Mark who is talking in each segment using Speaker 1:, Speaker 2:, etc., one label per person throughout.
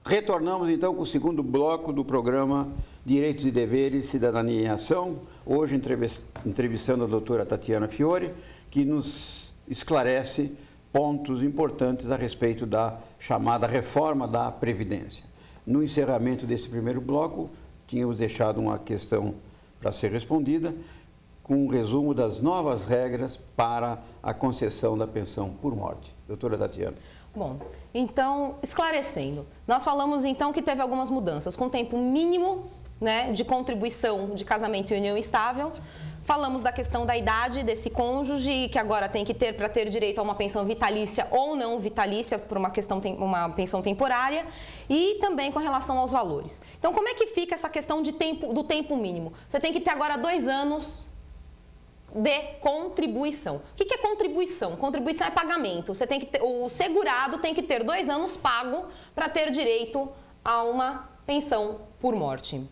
Speaker 1: Retornamos então com o segundo bloco do programa Direitos e Deveres, Cidadania em Ação. Hoje entrevistando a doutora Tatiana Fiore, que nos esclarece pontos importantes a respeito da chamada reforma da Previdência. No encerramento desse primeiro bloco, tínhamos deixado uma questão para ser respondida, com um resumo das novas regras para a concessão da pensão por morte. Doutora Tatiana.
Speaker 2: Bom, então, esclarecendo, nós falamos então que teve algumas mudanças, com tempo mínimo, né, de contribuição de casamento e união estável. Falamos da questão da idade desse cônjuge, que agora tem que ter para ter direito a uma pensão vitalícia ou não vitalícia, por uma uma pensão temporária, e também com relação aos valores. Então, como é que fica essa questão do tempo mínimo? Você tem que ter agora 2 anos de contribuição. O que é contribuição? Contribuição é pagamento. Você tem que ter, o segurado tem que ter 2 anos pago para ter direito a uma pensão por morte.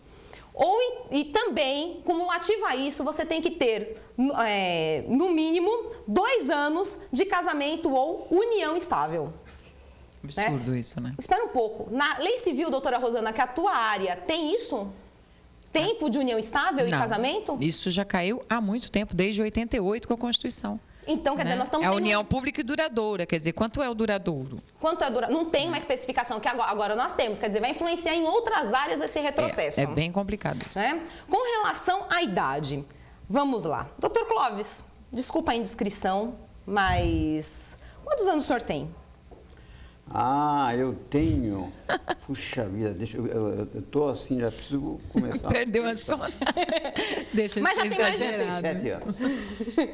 Speaker 2: E também, cumulativo a isso, você tem que ter, no mínimo, 2 anos de casamento ou união estável.
Speaker 3: Absurdo, né? Isso, né?
Speaker 2: Espera um pouco. Na lei civil, doutora Rosana, que é a tua área, tem isso? Tempo de união estável e casamento?
Speaker 3: Isso já caiu há muito tempo, desde 88 com a Constituição.
Speaker 2: Então, quer dizer, nós estamos...
Speaker 3: É a união pública e duradoura, quer dizer, quanto é o duradouro?
Speaker 2: Quanto é duradouro? Não tem uma especificação que agora nós temos, quer dizer, vai influenciar em outras áreas esse retrocesso.
Speaker 3: É bem complicado isso.
Speaker 2: Né? Com relação à idade, vamos lá. Doutor Clóvis, desculpa a indiscrição, mas quantos anos o senhor tem?
Speaker 1: Eu tenho... Puxa vida, eu estou assim, já preciso começar.
Speaker 3: Perdeu as contas. Deixa
Speaker 2: mas
Speaker 3: eu ser
Speaker 1: exagerado. 67 anos.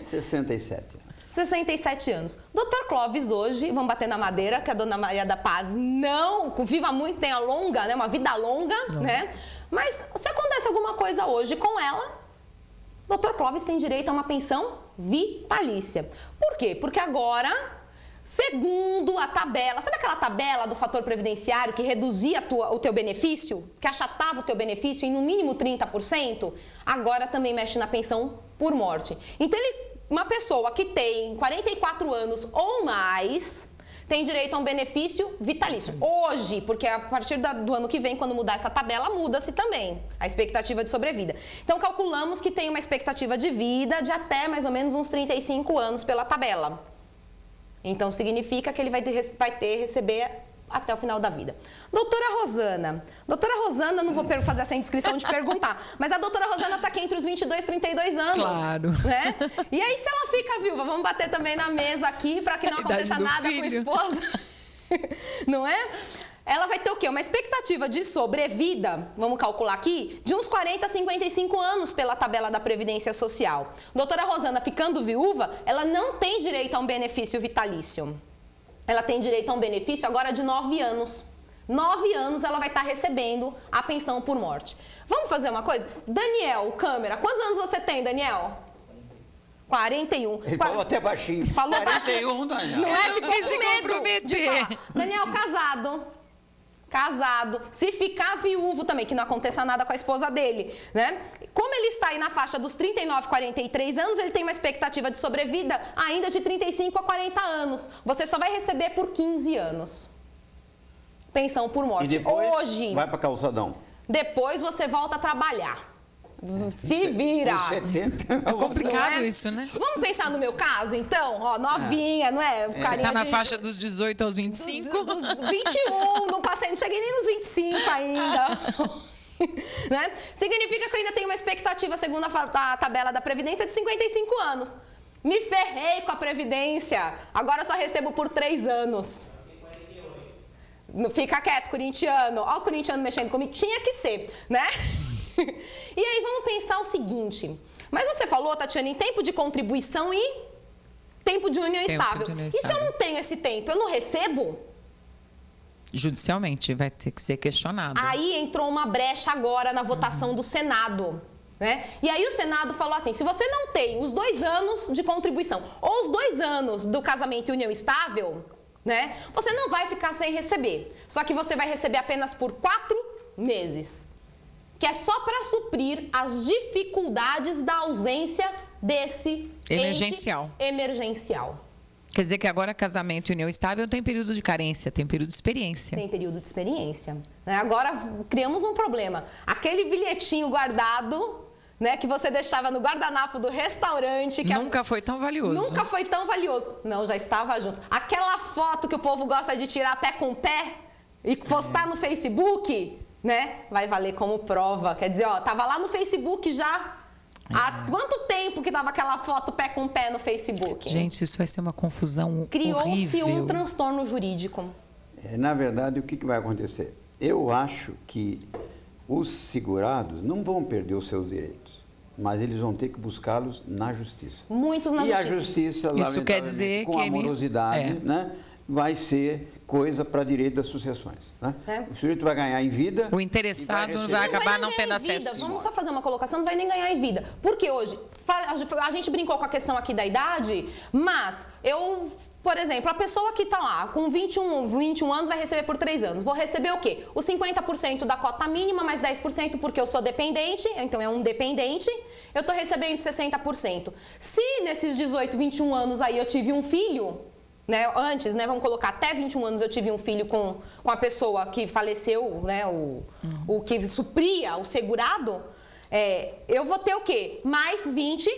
Speaker 1: 67 anos.
Speaker 2: 67 anos. Doutor Clóvis hoje, vamos bater na madeira, que a dona Maria da Paz não viva muito, tenha longa, né, uma vida longa, né? Mas se acontece alguma coisa hoje com ela, doutor Clóvis tem direito a uma pensão vitalícia. Por quê? Porque agora... Segundo a tabela, sabe aquela tabela do fator previdenciário que reduzia o teu benefício? Que achatava o teu benefício em no mínimo 30%? Agora também mexe na pensão por morte. Então, uma pessoa que tem 44 anos ou mais tem direito a um benefício vitalício. Hoje, porque a partir do ano que vem, quando mudar essa tabela, muda-se também a expectativa de sobrevida. Então, calculamos que tem uma expectativa de vida de até mais ou menos uns 35 anos pela tabela. Então, significa que ele vai receber até o final da vida. Doutora Rosana, não vou fazer essa indiscrição de perguntar, mas a doutora Rosana está aqui entre os 22 e 32 anos.
Speaker 3: Claro.
Speaker 2: Né? E aí, se ela fica viúva, vamos bater também na mesa aqui para que não aconteça nada com o esposo. Não é? Ela vai ter o quê? Uma expectativa de sobrevida, vamos calcular aqui, de uns 40 a 55 anos pela tabela da Previdência Social. Doutora Rosana, ficando viúva, ela não tem direito a um benefício vitalício. Ela tem direito a um benefício agora de 9 anos. 9 anos ela vai estar recebendo a pensão por morte. Vamos fazer uma coisa? Daniel, câmera, quantos anos você tem, Daniel? 41.
Speaker 1: Ele falou até baixinho.
Speaker 2: Falou
Speaker 1: 41, Daniel.
Speaker 2: Não é de
Speaker 3: quis se comprometer.
Speaker 2: Daniel, casado, se ficar viúvo também, que não aconteça nada com a esposa dele, né? Como ele está aí na faixa dos 39, 43 anos, ele tem uma expectativa de sobrevida ainda de 35 a 40 anos. Você só vai receber por 15 anos. Pensão por morte.
Speaker 1: E depois
Speaker 2: hoje,
Speaker 1: vai para calçadão.
Speaker 2: Depois você volta a trabalhar. Se vira.
Speaker 1: 70.
Speaker 3: É complicado isso, né?
Speaker 2: Vamos pensar no meu caso, então? Ó, novinha, não é?
Speaker 3: Você tá na faixa dos 18 aos 25?
Speaker 2: Dos 21, não cheguei nem nos 25 ainda. Né? Significa que eu ainda tenho uma expectativa, segundo a tabela da Previdência, de 55 anos. Me ferrei com a Previdência. Agora eu só recebo por 3 anos. Fica quieto, corintiano. Ó o corintiano mexendo comigo. Tinha que ser, né? E aí vamos pensar o seguinte. Mas você falou, Tatiana, em tempo de contribuição e tempo de união estável. E se eu não tenho esse tempo, eu não recebo?
Speaker 3: Judicialmente vai ter que ser questionado.
Speaker 2: Aí entrou uma brecha agora na votação do Senado. Né? E aí o Senado falou assim, se você não tem os 2 anos de contribuição ou os 2 anos do casamento e união estável, né, você não vai ficar sem receber. Só que você vai receber apenas por 4 meses. Que é só para suprir as dificuldades da ausência desse
Speaker 3: emergencial.
Speaker 2: Emergencial.
Speaker 3: Quer dizer que agora casamento e união estável tem período de carência, tem período de experiência.
Speaker 2: Tem período de experiência. Né? Agora, criamos um problema. Aquele bilhetinho guardado, né, que você deixava no guardanapo do restaurante... Que
Speaker 3: nunca foi tão valioso.
Speaker 2: Nunca foi tão valioso. Não, já estava junto. Aquela foto que o povo gosta de tirar pé com pé e postar no Facebook, né, vai valer como prova. Quer dizer, ó, tava lá no Facebook já... Há quanto tempo que dava aquela foto pé com pé no Facebook?
Speaker 3: Gente, isso vai ser uma confusão
Speaker 2: Criou-se um transtorno jurídico.
Speaker 1: Na verdade, o que vai acontecer? Eu acho que os segurados não vão perder os seus direitos, mas eles vão ter que buscá-los na justiça.
Speaker 2: Muitos na justiça.
Speaker 1: E a justiça,
Speaker 3: isso quer dizer
Speaker 1: com amorosidade, né, vai ser coisa para direito das sucessões. Né? O sujeito vai ganhar em vida.
Speaker 3: O interessado vai acabar não tendo acesso.
Speaker 2: Vamos só fazer uma colocação, não vai nem ganhar em vida. Porque hoje, a gente brincou com a questão aqui da idade, mas eu, por exemplo, a pessoa que está lá com 21 anos vai receber por 3 anos. Vou receber o quê? Os 50% da cota mínima, mais 10% porque eu sou dependente, então é um dependente, eu estou recebendo 60%. Se nesses 18, 21 anos aí eu tive um filho... Né? Antes, né, vamos colocar, até 21 anos eu tive um filho com a pessoa que faleceu, né, o que supria o segurado, eu vou ter o quê? Mais 20%,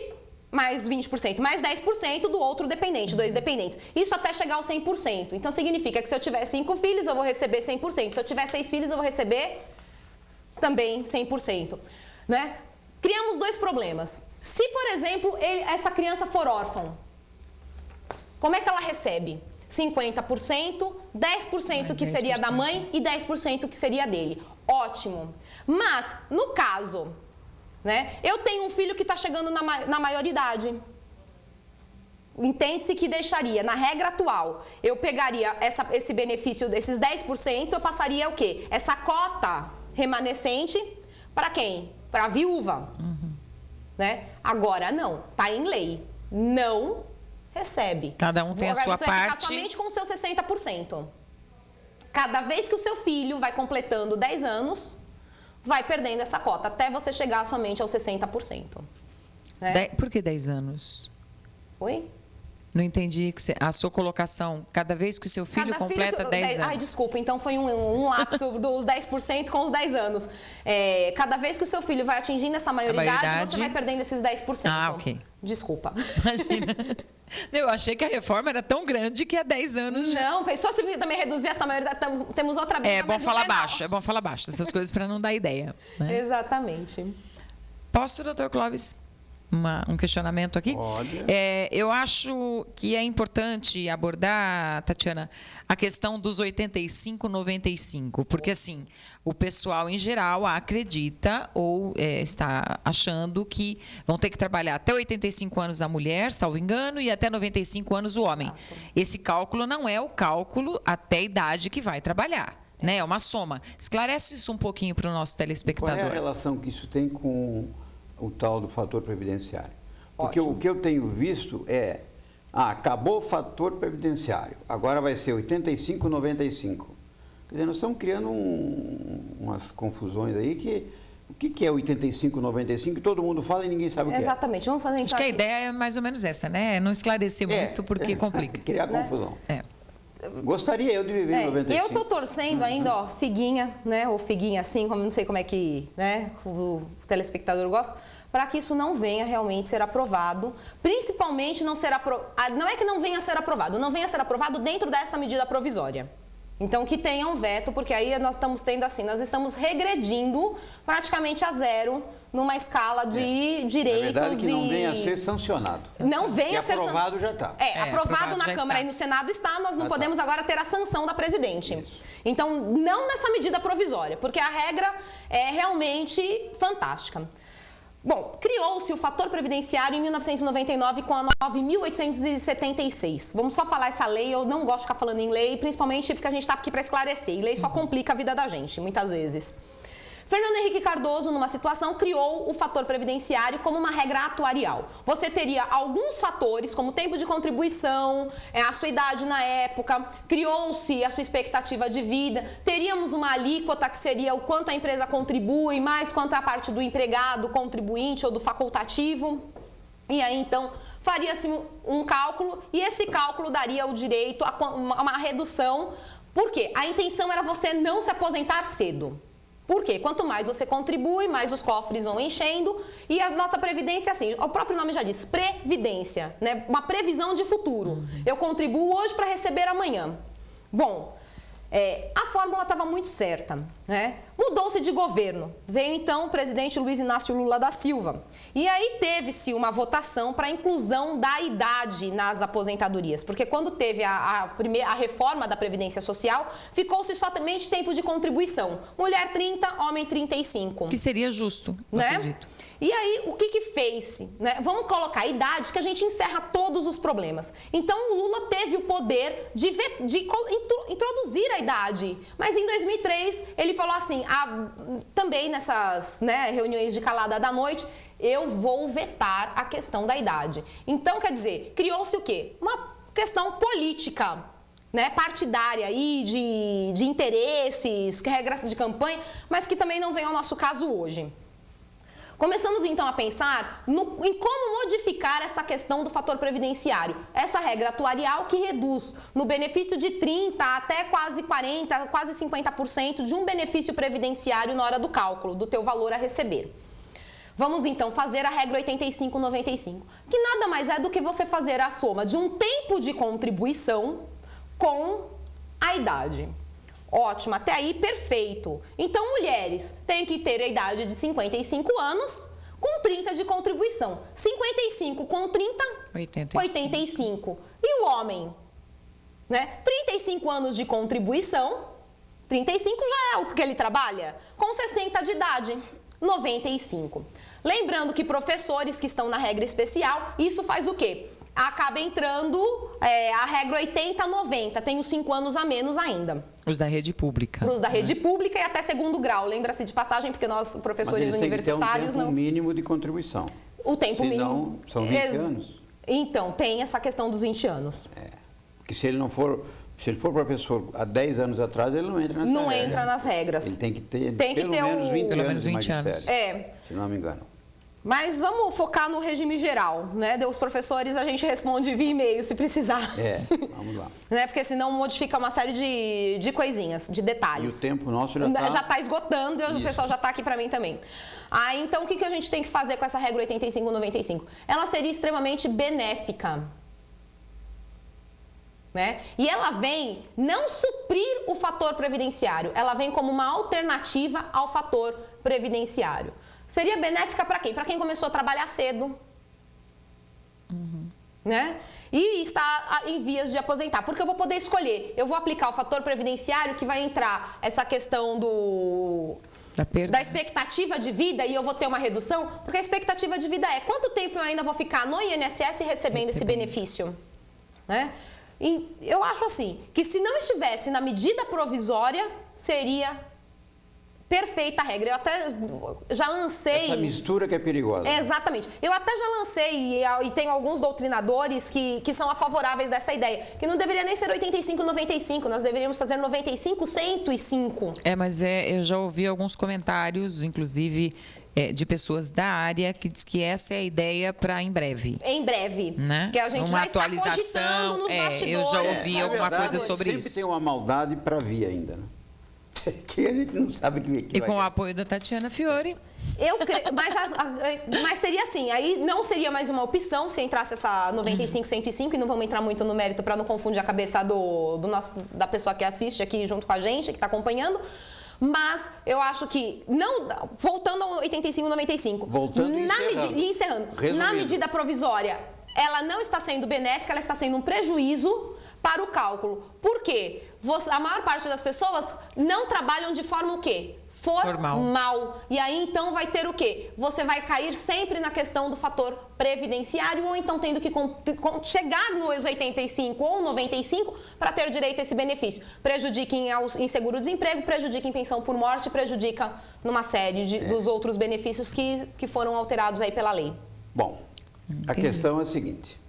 Speaker 2: mais 10% do outro dependente, 2 dependentes. Isso até chegar aos 100%. Então, significa que se eu tiver 5 filhos, eu vou receber 100%. Se eu tiver 6 filhos, eu vou receber também 100%. Né? Criamos 2 problemas. Se, por exemplo, essa criança for órfã, como é que ela recebe? 50%, 10% que seria da mãe e 10% que seria dele. Ótimo. Mas, no caso, né, eu tenho um filho que está chegando na maioridade. Entende-se que deixaria, na regra atual, eu pegaria esse benefício desses 10%, eu passaria o quê? Essa cota remanescente para quem? Para a viúva. Né? Agora não, está em lei. Não recebe.
Speaker 3: Cada um tem a sua parte.
Speaker 2: Somente com o seu 60%. Cada vez que o seu filho vai completando 10 anos, vai perdendo essa cota, até você chegar somente aos 60%. Né?
Speaker 3: Por que 10 anos?
Speaker 2: Oi?
Speaker 3: Não entendi a sua colocação. Cada vez que o seu filho completa 10 anos.
Speaker 2: Ai, desculpa, então foi um lapso dos 10% com os 10 anos. Cada vez que o seu filho vai atingindo essa maioridade, você vai perdendo esses 10%.
Speaker 3: Ah, ok.
Speaker 2: Desculpa.
Speaker 3: Imagina. Eu achei que a reforma era tão grande que há 10 anos...
Speaker 2: Não, pensou se também reduzir essa maioridade, temos outra vez.
Speaker 3: É bom falar baixo, essas coisas para não dar ideia. Né?
Speaker 2: Exatamente.
Speaker 3: Posso, doutor Clóvis? Um questionamento aqui?
Speaker 1: Pode.
Speaker 3: Eu acho que é importante abordar, Tatiana, a questão dos 85-95, porque assim, o pessoal em geral acredita ou está achando que vão ter que trabalhar até 85 anos a mulher, salvo engano, e até 95 anos o homem. Esse cálculo não é o cálculo até a idade que vai trabalhar. Né? É uma soma. Esclarece isso um pouquinho para o nosso telespectador.
Speaker 1: Qual é a relação que isso tem com o tal do fator previdenciário? Porque
Speaker 2: Ótimo.
Speaker 1: o que eu tenho visto acabou o fator previdenciário, agora vai ser 85-95. Quer dizer, nós estamos criando umas confusões aí que... O que é 85-95? Todo mundo fala e ninguém sabe o que é.
Speaker 2: Exatamente. Vamos fazer então.
Speaker 3: Acho que a ideia é mais ou menos essa, né? Não esclarecer muito porque complica.
Speaker 1: Criar confusão. Gostaria eu de viver em 95.
Speaker 2: Eu estou torcendo ainda, ó, figuinha, né? Ou figuinha assim, como não sei como é que, né, o telespectador gosta, para que isso não venha realmente ser aprovado. Principalmente não ser aprovado. Não é que não venha a ser aprovado, não venha a ser aprovado dentro dessa medida provisória. Então, que tenha um veto, porque aí nós estamos tendo assim, nós estamos regredindo praticamente a zero numa escala de direitos.
Speaker 1: Na verdade, que não venha a ser sancionado.
Speaker 2: Não venha a ser
Speaker 1: aprovado já está.
Speaker 2: Aprovado na Câmara e no Senado está, nós não podemos agora ter a sanção da presidente. Isso. Então, não nessa medida provisória, porque a regra é realmente fantástica. Bom, criou-se o fator previdenciário em 1999 com a 9.876. Vamos só falar essa lei, eu não gosto de ficar falando em lei, principalmente porque a gente está aqui para esclarecer. E lei só complica a vida da gente, muitas vezes. Fernando Henrique Cardoso, numa situação, criou o fator previdenciário como uma regra atuarial. Você teria alguns fatores, como tempo de contribuição, a sua idade na época, criou-se a sua expectativa de vida, teríamos uma alíquota que seria o quanto a empresa contribui, mais quanto a parte do empregado, contribuinte ou do facultativo. E aí, então, faria-se um cálculo e esse cálculo daria o direito a uma redução. Por quê? A intenção era você não se aposentar cedo. Por quê? Quanto mais você contribui, mais os cofres vão enchendo e a nossa previdência, assim, o próprio nome já diz, previdência, né? Uma previsão de futuro. Eu contribuo hoje para receber amanhã. Bom, a fórmula estava muito certa, né? Mudou-se de governo. Veio então o presidente Luiz Inácio Lula da Silva. E aí teve-se uma votação para a inclusão da idade nas aposentadorias. Porque quando teve a reforma da Previdência Social, ficou-se somente tempo de contribuição. Mulher 30, homem 35.
Speaker 3: Que seria justo,
Speaker 2: né?
Speaker 3: Acredito.
Speaker 2: E aí, o que fez? Né? Vamos colocar a idade que a gente encerra todos os problemas. Então, o Lula teve o poder de introduzir a idade. Mas em 2003, ele falou assim, também nessas, né, reuniões de calada da noite, eu vou vetar a questão da idade. Então, quer dizer, criou-se o quê? Uma questão política, né, partidária aí, de interesses, regras de campanha, mas que também não vem ao nosso caso hoje. Começamos então a pensar em como modificar essa questão do fator previdenciário. Essa regra atuarial que reduz no benefício de 30% até quase 40%, quase 50% de um benefício previdenciário na hora do cálculo, do teu valor a receber. Vamos então fazer a regra 85-95, que nada mais é do que você fazer a soma de um tempo de contribuição com a idade. Ótimo, até aí perfeito. Então, mulheres têm que ter a idade de 55 anos com 30 de contribuição. 55 com 30, 85. E o homem? Né? 35 anos de contribuição, 35 já é o que ele trabalha, com 60 de idade, 95. Lembrando que professores que estão na regra especial, isso faz o quê? Acaba entrando a regra 80-90, tem os 5 anos a menos ainda.
Speaker 3: Os da rede pública.
Speaker 2: Os da rede pública e até segundo grau. Lembra-se de passagem, porque nós, professores universitários,
Speaker 1: não... Mas um tempo mínimo de contribuição.
Speaker 2: O tempo mínimo.
Speaker 1: São 20 anos.
Speaker 2: Então, tem essa questão dos 20 anos.
Speaker 1: Porque se ele for professor há 10 anos atrás, ele não entra nas regras.
Speaker 2: Não entra nas regras.
Speaker 1: Ele tem que ter pelo menos 20 anos de magistério, se não me engano.
Speaker 2: Mas vamos focar no regime geral, né? Os professores a gente responde via e-mail se precisar.
Speaker 1: Vamos lá.
Speaker 2: Né? Porque senão modifica uma série de coisinhas, de detalhes.
Speaker 1: E o tempo nosso já está
Speaker 2: esgotando e o pessoal já está aqui para mim também. Então, o que a gente tem que fazer com essa regra 85-95? Ela seria extremamente benéfica. Né? E ela vem não suprir o fator previdenciário, ela vem como uma alternativa ao fator previdenciário. Seria benéfica para quem? Para quem começou a trabalhar cedo, né? E está em vias de aposentar, porque eu vou poder escolher, eu vou aplicar o fator previdenciário que vai entrar essa questão da expectativa de vida e eu vou ter uma redução, porque a expectativa de vida é quanto tempo eu ainda vou ficar no INSS recebendo esse benefício, né? E eu acho assim, que se não estivesse na medida provisória, seria perfeita a regra. Eu até já lancei...
Speaker 1: Essa mistura que é perigosa.
Speaker 2: Exatamente. Eu até já lancei e tenho alguns doutrinadores que são favoráveis dessa ideia. Que não deveria nem ser 85-95, nós deveríamos fazer 95-105.
Speaker 3: Mas eu já ouvi alguns comentários, inclusive... de pessoas da área que diz que essa é a ideia para em breve.
Speaker 2: Em breve.
Speaker 3: Né?
Speaker 2: Que a gente
Speaker 3: uma
Speaker 2: já
Speaker 3: atualização,
Speaker 2: está cogitando nos bastidores.
Speaker 3: Eu já ouvi alguma coisa sobre
Speaker 1: sempre
Speaker 3: isso.
Speaker 1: Sempre tem uma maldade para vir ainda, né? Que a gente não sabe que
Speaker 3: E com o apoio da Tatiana Fiore.
Speaker 2: Mas seria assim, aí não seria mais uma opção se entrasse essa 95-105, e não vamos entrar muito no mérito para não confundir a cabeça da pessoa que assiste aqui junto com a gente, que está acompanhando. Mas eu acho que, voltando ao 85-95, encerrando, na medida provisória, ela não está sendo benéfica, ela está sendo um prejuízo para o cálculo. Por quê? A maior parte das pessoas não trabalham de forma o quê? Formal. E aí, então, vai ter o quê? Você vai cair sempre na questão do fator previdenciário ou então tendo que chegar nos 85 ou 95 para ter direito a esse benefício. Prejudica em seguro-desemprego, prejudica em pensão por morte, prejudica numa série dos outros benefícios que foram alterados aí pela lei.
Speaker 1: Bom, a questão é a seguinte.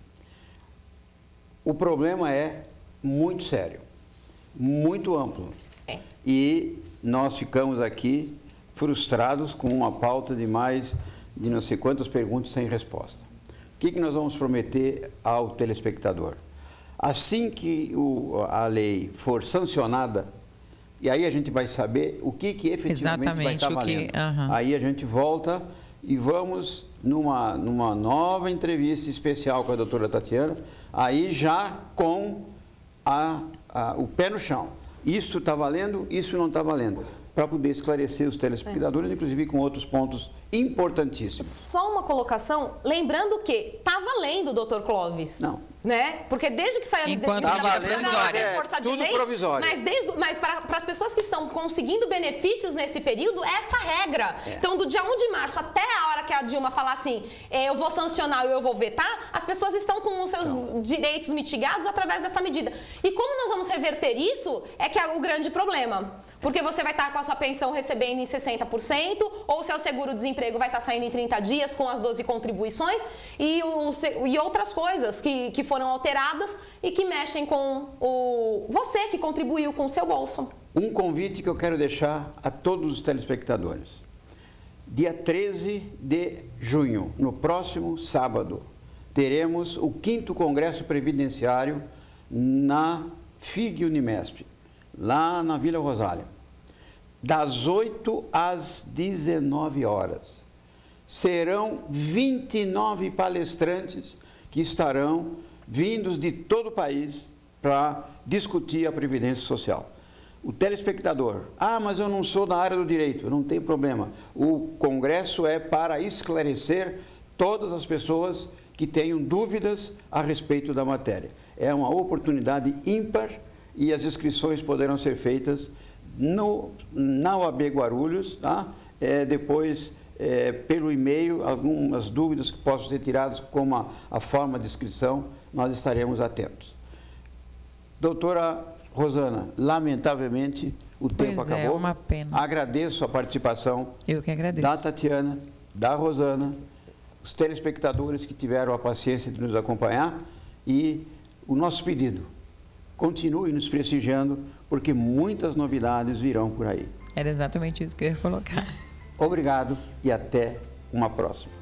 Speaker 1: O problema é muito sério, muito amplo. E nós ficamos aqui frustrados com uma pauta de mais de não sei quantas perguntas sem resposta. O que nós vamos prometer ao telespectador? Assim que a lei for sancionada, e aí a gente vai saber o que efetivamente vai estar valendo. Aí a gente volta e vamos numa nova entrevista especial com a doutora Tatiana, aí já com o pé no chão. Isso está valendo, isso não está valendo. Para poder esclarecer os telespectadores, inclusive com outros pontos importantíssimos.
Speaker 2: Só uma colocação, lembrando que está valendo, doutor Clóvis.
Speaker 1: Não.
Speaker 2: Né? Porque desde que saiu a medida
Speaker 1: provisória,
Speaker 2: de lei,
Speaker 1: provisório.
Speaker 2: Mas para as pessoas que estão conseguindo benefícios nesse período, essa regra. Então, do dia 1 de março até a hora que a Dilma falar assim, eu vou sancionar ou eu vou vetar, as pessoas estão com os seus direitos mitigados através dessa medida. E como nós vamos reverter isso, é que é o grande problema. Porque você vai estar com a sua pensão recebendo em 60%, ou seu seguro-desemprego vai estar saindo em 30 dias com as 12 contribuições e outras coisas que foram alteradas e que mexem com você que contribuiu com o seu bolso.
Speaker 1: Um convite que eu quero deixar a todos os telespectadores. Dia 13 de junho, no próximo sábado, teremos o 5º Congresso Previdenciário na FIG Unimesp, lá na Vila Rosália, das 8 às 19 horas. Serão 29 palestrantes que estarão vindos de todo o país para discutir a Previdência Social. O telespectador, mas eu não sou da área do direito, não tem problema. O Congresso é para esclarecer todas as pessoas que tenham dúvidas a respeito da matéria. É uma oportunidade ímpar e as inscrições poderão ser feitas na OAB Guarulhos, tá? Depois, pelo e-mail, algumas dúvidas que possam ser tiradas, como a forma de inscrição, nós estaremos atentos. Doutora Rosana, lamentavelmente, o tempo acabou.
Speaker 3: É uma pena.
Speaker 1: Agradeço a participação.
Speaker 3: Eu que agradeço.
Speaker 1: Da Tatiana, da Rosana, os telespectadores que tiveram a paciência de nos acompanhar e o nosso pedido. Continue nos prestigiando, porque muitas novidades virão por aí.
Speaker 3: Era exatamente isso que eu ia colocar.
Speaker 1: Obrigado e até uma próxima.